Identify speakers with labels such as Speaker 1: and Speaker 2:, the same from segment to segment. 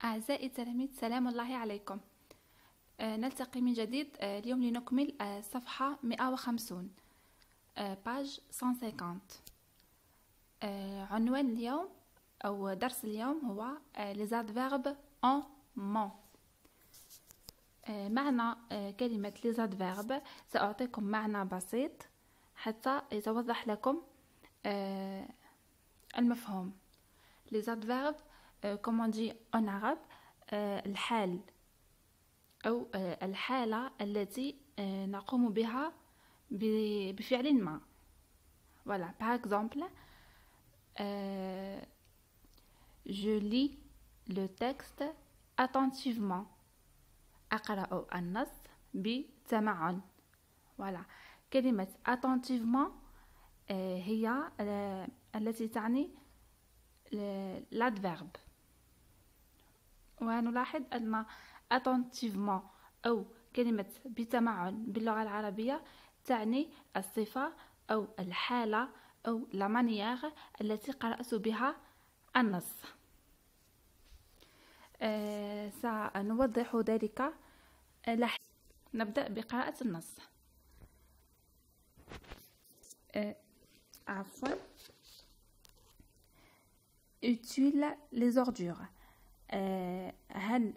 Speaker 1: أعزائي التلاميذ، سلام الله عليكم. نلتقي من جديد اليوم لنكمل صفحة 150 باج 150. عنوان اليوم أو درس اليوم هو les adverbes en ment. معنى كلمة les adverbes، سأعطيكم معنى بسيط حتى يتوضح لكم المفهوم. les adverbes comme on dit en arabe الحال أو الحالة التي نقوم بها بفعل ما. Voilà, par exemple, je lis le texte attentivement. أقرأ النص بتمعن. Voilà. كلمة attentivement هي التي تعني l'adverbe. ونلاحظ أن attentivement أو كلمة بتمعن باللغة العربية تعني الصفة أو الحالة أو la manière التي قرأت بها النص. سنوضح ذلك لاحقا. نبدأ بقراءة النص. عفوا. utile les ordures. هل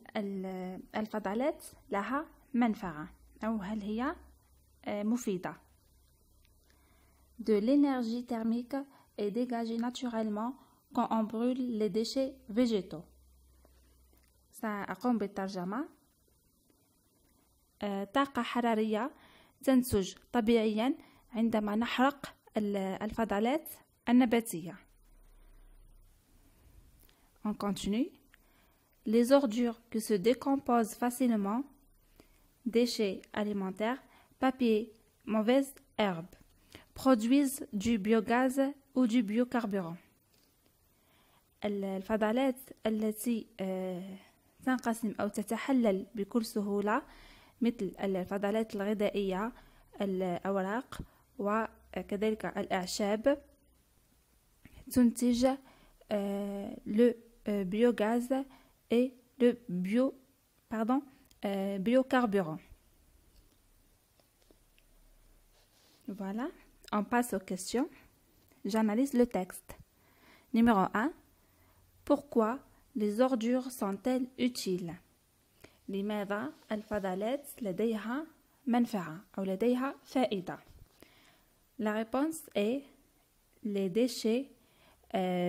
Speaker 1: الفضلات لها منفعة أو هل هي مفيدة؟ De l'énergie thermique est dégagée naturellement quand on brûle les déchets végétaux. سأقوم بالترجمة. طاقة حرارية تنتج طبيعيا عندما نحرق الفضلات النباتية. On continue. Les ordures qui se décomposent facilement, déchets alimentaires, papier, mauvaises herbes, produisent du biogaz ou du biocarburant. الفضلات التي تنقسم أو تتحلل بكل سهولة مثل الفضلات الغذائية، الأوراق وكذلك الأعشاب تنتج le biogaz et le biocarburant. Voilà, on passe aux questions. J'analyse le texte. Numéro 1. Pourquoi les ordures sont-elles utiles? لماذا الفضلات لديها منفعة أو لديها فائدة؟ La réponse est les déchets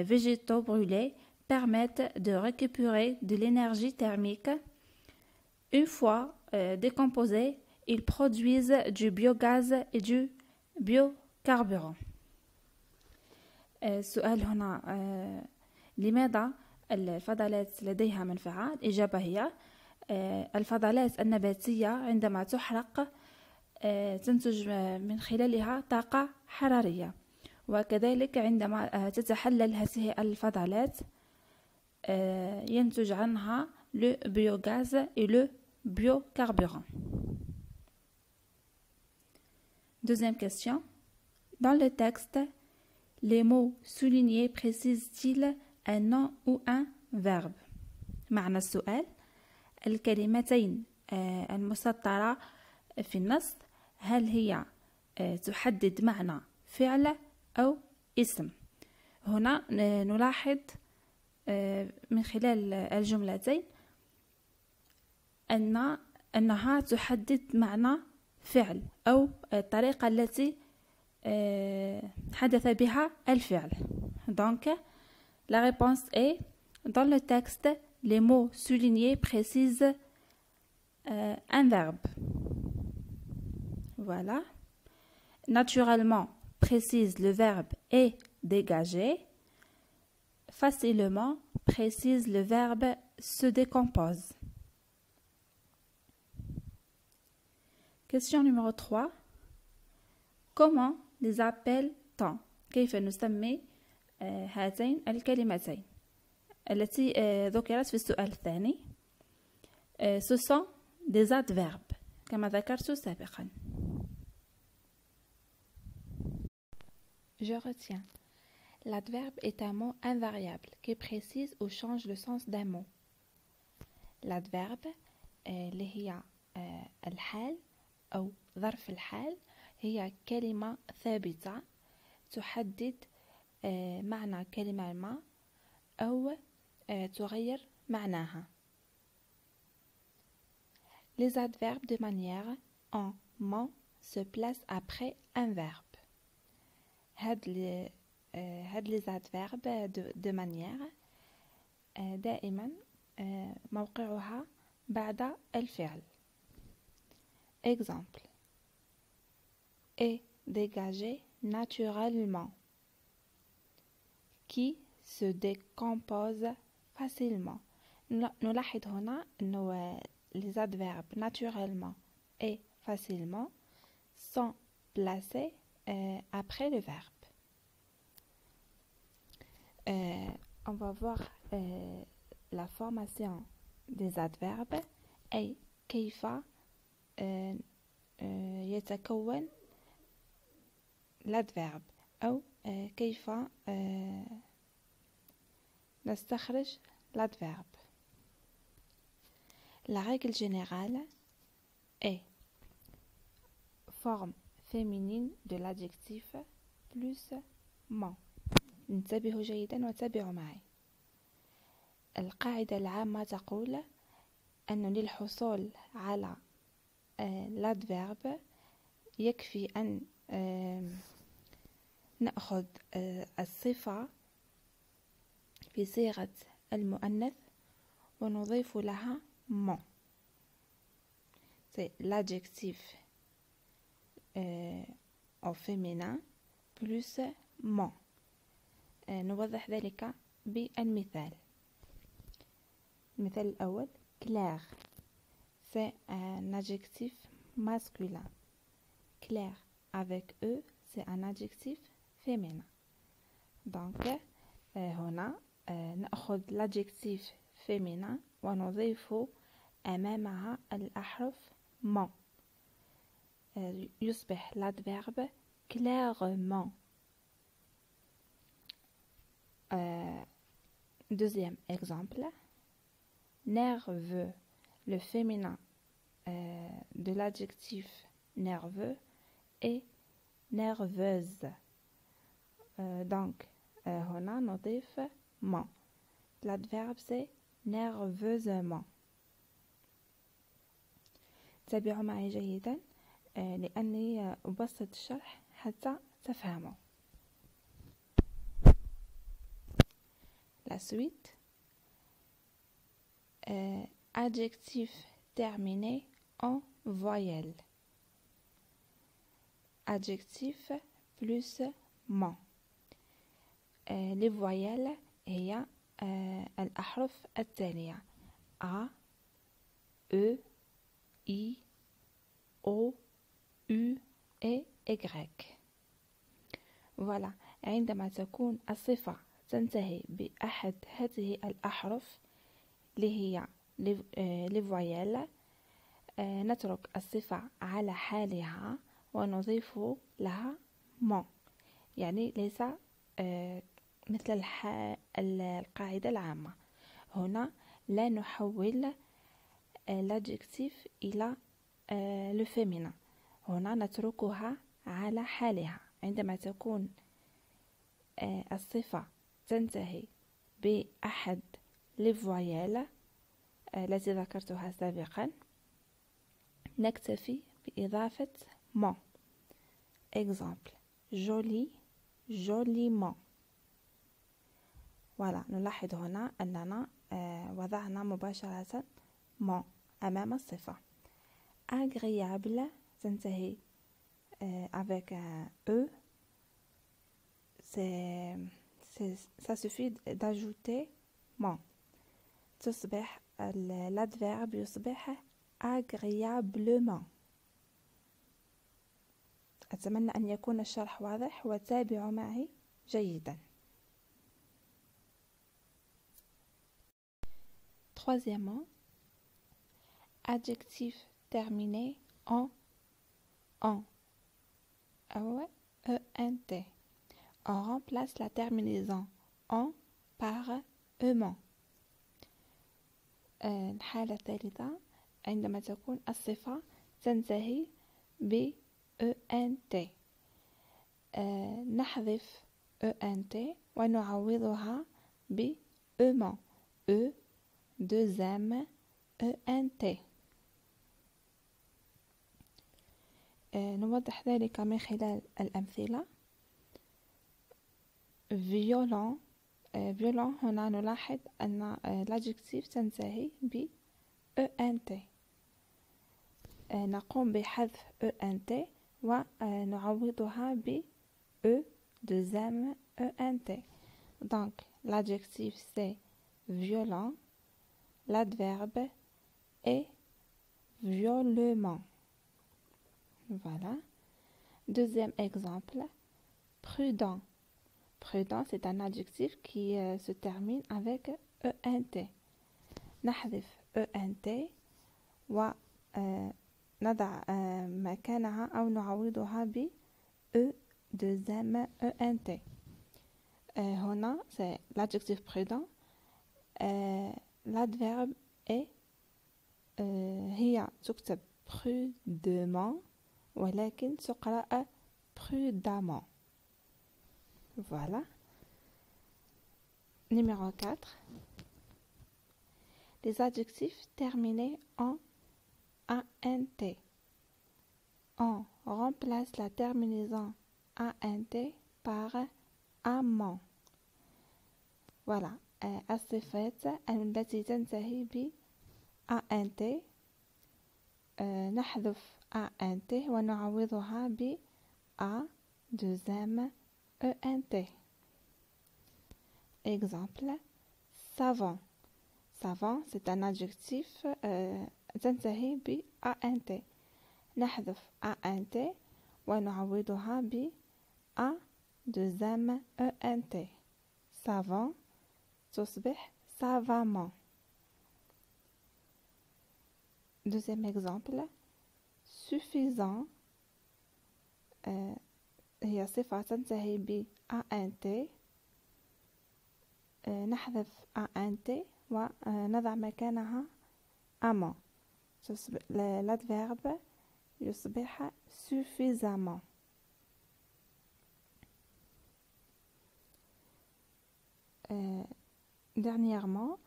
Speaker 1: végétaux brûlés permettent de récupérer de l'énergie thermique. Une fois décomposés, ils produisent du biogaz et du biocarburant. السؤال هنا لماذا الفضلات لديها منفعة؟ الإجابة هي الفضلات النباتية عندما تحرق تنتج من خلالها طاقة حرارية، وكذلك عندما تتحلل هذه الفضلات ينتج عنها le biogaz et le biocarburant. Deuxième question. Dans le texte, les mots soulignés précisent-ils un nom ou un verbe؟ معنى السؤال: الكلمتين المسطرة في النص هل هي تحدد معنى فعل أو اسم؟ هنا نلاحظ من خلال الجملتين أنها تحدد معنى فعل أو الطريقة التي حدث بها الفعل. Donc, la réponse est dans le texte, les mots soulignés précisent un verbe. Voilà. Naturellement précise le verbe est dégagé. Facilement précise le verbe se décompose. Question numéro 3. Comment les appelle-t-on؟ كيف نسمي هاتين الكلمتين التي ذكرت في السؤال الثاني؟ Ce sont des adverbes كما ذكرت سابقا. Je retiens. L'adverbe est un mot invariable qui précise ou change le sens d'un mot. l'adverbe اللي هي الحال أو ظرف الحال هي كلمة ثابتة تحدد معنى كلمة ما أو تغير معناها. Les adverbes de manière en ment se placent après un verbe. هاد les adverbes de manière دائما موقعها بعد الفعل. Exemple. Est dégagé naturellement. Qui se décompose facilement. نلاحظ هنا أنه les adverbes naturellement et facilement sont placés après le verbe. On va voir la formation des adverbes et كيف يتكون l'adverbe أو كيف نستخرج l'adverbe. La règle générale est forme féminine de l'adjectif plus ment. انتبهوا جيدا وتابعوا معي. القاعدة العامة تقول أن للحصول على l'adverbe يكفي أن نأخذ الصفة في صيغة المؤنث ونضيف لها mon. C'est l'adjectif au féminin plus mon. نوضح ذلك بالمثال. المثال الأول clair. C'est un adjectif masculin. Clair avec E, c'est un adjectif féminin. Donc هنا نأخذ l'adjectif féminin ونضيف أمامها الأحرف mon. يصبح l'adverbe clairement. Deuxième exemple, nerveux. Le féminin de l'adjectif nerveux est nerveuse. Donc هنا نضيف mon. L'adverbe c'est nerveusement. تابعوا معي جيدا لأني أبسط الشرح حتى تفهموا. La suite. Adjectif terminé en voyelle. Adjectif plus mon. Les voyelles هي الأحرف التالية A, E, I, O, U et Y. Voilà. عندما تكون الصفة تنتهي بأحد هذه الأحرف اللي هي les voyelles نترك الصفة على حالها ونضيف لها mon. يعني ليس مثل القاعدة العامة. هنا لا نحول l'adjectif إلى le féminin. هنا نتركها على حالها. عندما تكون الصفة تنتهي بأحد les voyelles التي ذكرتها سابقا نكتفي بإضافة mon. Exemple. Joli, joliment. Voilà. نلاحظ هنا أننا وضعنا مباشرة mon أمام الصفة. Agréable تنتهي avec un E. Ça suffit d'ajouter mon. تصبح l'adverbe يصبح agréablement. أتمنى أن يكون الشرح واضح وتابعوا معي جيدا. Troisièmement, adjectif terminé en ou ent. On remplace la terminaison en par ement. الحالة الثالثة عندما تكون الصفة تنتهي ب ENT. نحذف ENT ونعوضها ب EMAN. E, 2M, ENT. نوضح ذلك من خلال الأمثلة. violent. violent هنا نلاحظ أن l'adjectif تنتهي ب ENT. نقوم بحذف ENT ونعوضها ب E, 2M, ENT. Donc l'adjectif c'est violent, l'adverbe est violemment. Voilà. Deuxième exemple, prudent. Prudent, c'est un adjectif qui se termine avec ENT. نحذف ENT ونضع مكانها أو نعوضها ب E, 2M, ENT. هنا c'est l'adjectif prudent. l'adverbe est هي تكتب prudemment ولكن تقرأ prudemment. Voilà. Numéro 4. Les adjectifs terminés en ANT. On remplace la terminaison ANT par amant. Voilà. الصفات التي تنتهي ب ANT نحذف ANT ونعوضها ب A, 2M, ENT. Exemple, savant. Savant, c'est un adjectif تنتهي ب ANT. نحذف ANT ونعوضها ب A, 2M, ENT. savant تصبح savamment. Deuxième exemple, suffisant. هي صفة تنتهي ب ANT. نحذف ANT ونضع مكانها amant. l'adverbe يصبح suffisamment. Dernièrement,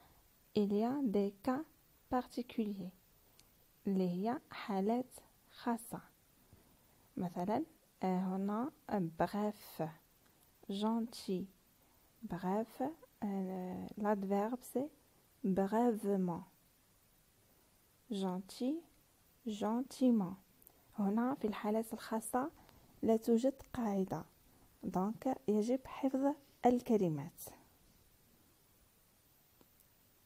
Speaker 1: il y a des cas particuliers اللي هي حالات خاصة. مثلا هنا bref, gentil. Bref, l'adverbe c'est brèvement. Gentil, gentiment. هنا في الحالات الخاصة لا توجد قاعدة، donc يجب حفظ الكلمات.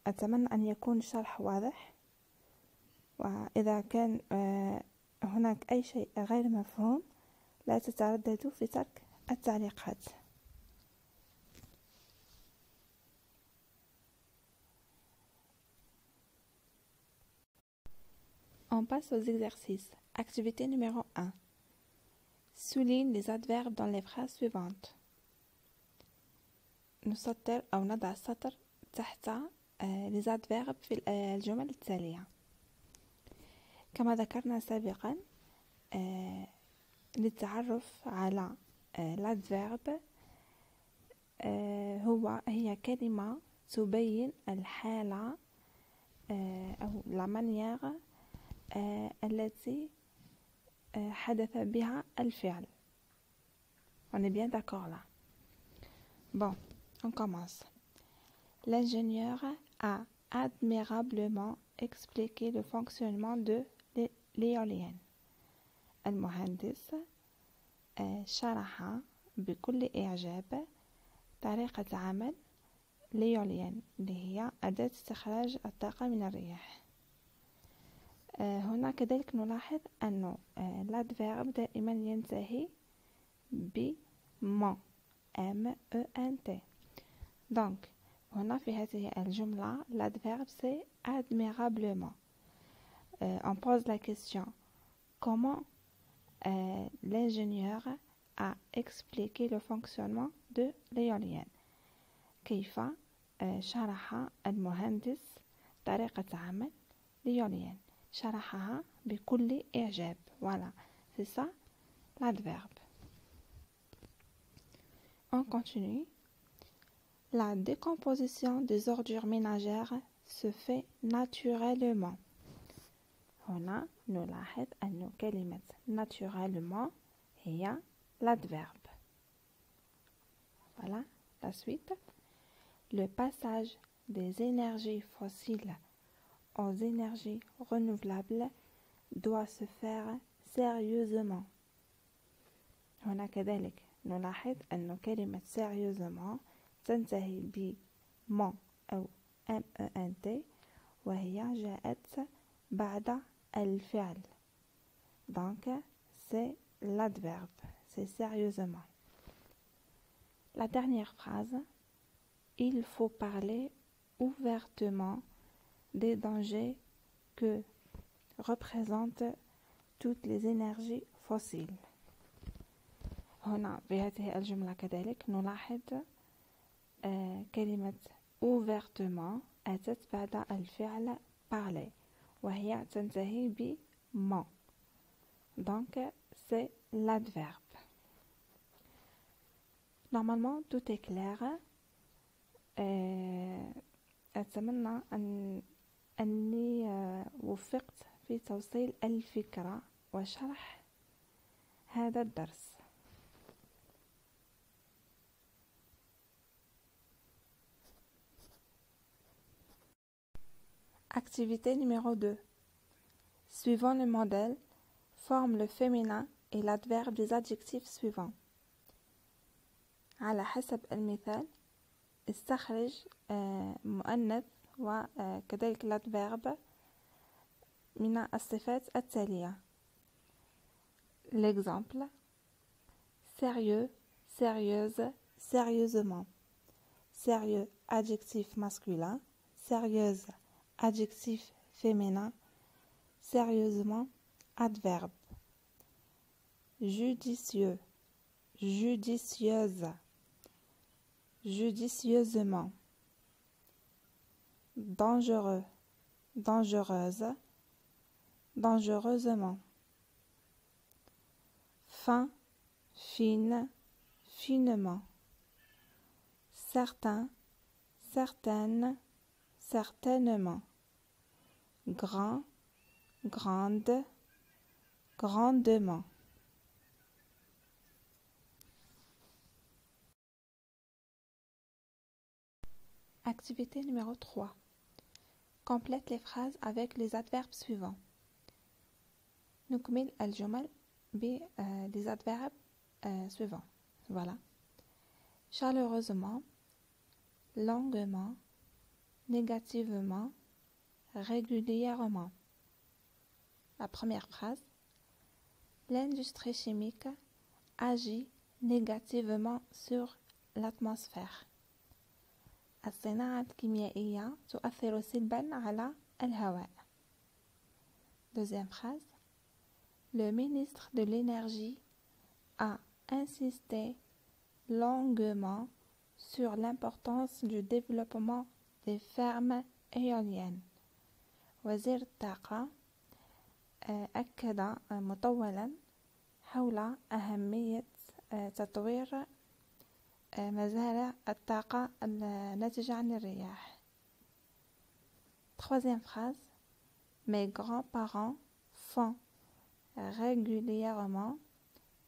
Speaker 1: أتمنى أن يكون الشرح واضح، وإذا كان هناك أي شيء غير مفهوم لا تترددوا في ترك التعليقات. On passe aux exercices. Activité numéro 1. Souligne les adverbes dans les phrases suivantes. نسطر أو نضع السطر تحت les adverbes في الجمل التالية. كما ذكرنا سابقا للتعرف على l'adverbe هي كلمة تبين الحالة أو la manière التي حدث بها الفعل. On est bien d'accord là. Bon, on commence. L'ingénieur a admirablement expliqué le fonctionnement de l'éolienne. المهندس شرح بكل إعجاب طريقة عمل l'éolienne اللي هي أداة استخراج الطاقة من الرياح. هنا كذلك نلاحظ أن l'adverbe دائما ينتهي ب ment. M-E-N-T. Donc هنا في هذه الجملة l'adverbe c'est admirablement. On pose la question comment l'ingénieur a expliqué le fonctionnement de l'éolienne. كيف شرح المهندس طريقة عمل l'éolien شرحها بكل إعجاب. Voilà, c'est ça l'adverbe. On continue. La décomposition des ordures ménagères se fait naturellement. هنا نلاحظ أن كلمة naturellement هي l'adverbe. Voilà, la suite. Le passage des énergies fossiles aux énergies renouvelables doit se faire sérieusement. هنا كذلك نلاحظ أن كلمة sérieusement تنتهي ب ment أو ment وهي جاءت بعد الفعل. Donc c'est l'adverbe, c'est sérieusement. La dernière phrase. Il faut parler ouvertement des dangers que représentent toutes les énergies fossiles. هنا بهذه الجملة كذلك نلاحظ كلمة ouvertement أتت بعد الفعل parler وهي تنتهي ب ment. Donc c'est l'adverbe. Normalement tout est clair. أتمنى أني وفقت في توصيل الفكرة وشرح هذا الدرس. Activité numéro 2. Suivant le modèle, forme le féminin et l'adverbe des adjectifs suivants. على حسب المثال استخرج مؤنث وكذلك l'adverbe من الصفات التالية. L'exemple: sérieux, sérieuse, sérieusement. Sérieux, adjectif masculin. Sérieuse, adjectif féminin. Sérieusement, adverbe. Judicieux, judicieuse. Judicieusement. Dangereux, dangereuse, dangereusement. Fin, fine, finement. Certain, certaine, certainement. Grand, grande, grandement. Activité numéro 3. Complète les phrases avec les adverbes suivants. نكمل الجمل les adverbes suivants. Voilà. Chaleureusement, longuement, négativement, régulièrement. La première phrase. L'industrie chimique agit négativement sur l'atmosphère. الصناعة الكيميائية تؤثر سلبا على الهواء. Deuxième phrase. Le ministre de l'énergie a insisté longuement sur l'importance du développement des fermes éoliennes. وزير الطاقة أكد مطولا حول أهمية تطوير مزارع الطاقة الناتجة عن الرياح. Troisième phrase. Mes grands-parents font régulièrement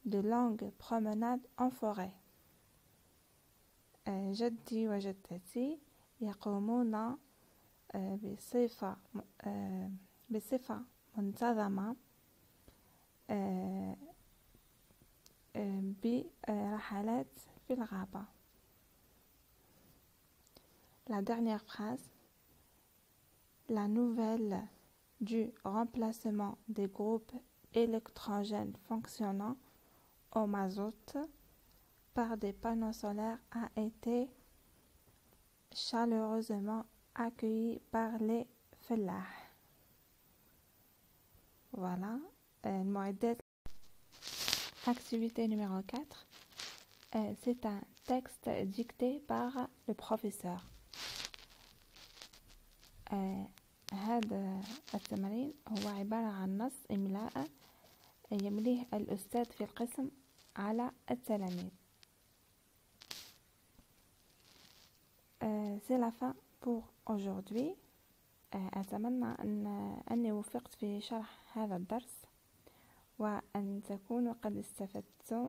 Speaker 1: de longues promenades en forêt. جدي وجدتي يقومون بصفة منتظمة برحلات في الغابة. La dernière phrase. La nouvelle du remplacement des groupes électrogènes fonctionnant au mazout par des panneaux solaires a été chaleureusement accueillie par les فلاح. Voilà. المعدات. Activité numéro 4. C'est un texte dicté par le professeur. هذا التمرين هو عبارة عن نص إملاء يمليه الأستاذ في القسم على التلاميذ. C'est la fin pour aujourd'hui. أتمنى أني وفقت في شرح هذا الدرس وأن تكونوا قد استفدتم